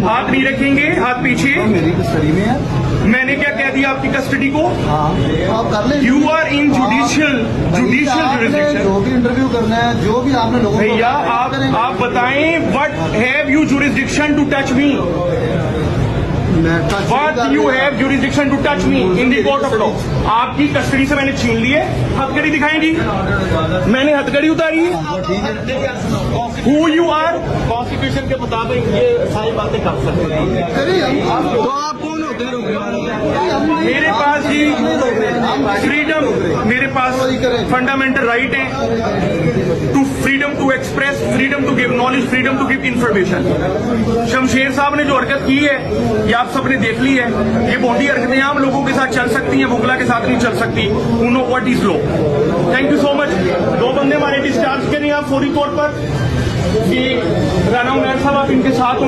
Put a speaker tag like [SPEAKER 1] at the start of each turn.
[SPEAKER 1] हाथ नहीं रखेंगे, हाथ पीछे।
[SPEAKER 2] मेरी कस्टडी में है।
[SPEAKER 1] मैंने क्या कह दिया आपकी कस्टडी को?
[SPEAKER 2] हाँ, आप कर लें।
[SPEAKER 1] You are in judicial jurisdiction.
[SPEAKER 2] जो भी इंटरव्यू करना है, जो भी आपने लोगों को
[SPEAKER 1] भैया आप बताएं, what have you jurisdiction to touch me? What you have jurisdiction to touch me in the court of law? आपकी कस्टडी से मैंने छीन ली है। हथकड़ी दिखाएंगी? मैंने हथकड़ी उतारी है। Who you are?
[SPEAKER 3] कॉन्स्टिट्यूशन के मुताबिक ये सारी बातें कर सकते हैं।
[SPEAKER 2] तो आप कौन होते हैं?
[SPEAKER 1] मेरे पास जी फ्रीडम, मेरे पास फंडामेंटल राइट है to freedom to express, freedom to give knowledge, freedom to give information. Shamsher साहब ने जो हरकत की है ये आप सबने देख ली है। ये बोंडी हरकतें आम लोगों के साथ चल सकती हैं, बुगला के साथ नहीं चल सकती। You know what is law. Thank you so much. 2 बंदे हमारे डिस्चार्ज करें आप फौरी तौर पर। ये राना उमर साहब आप इनके साथ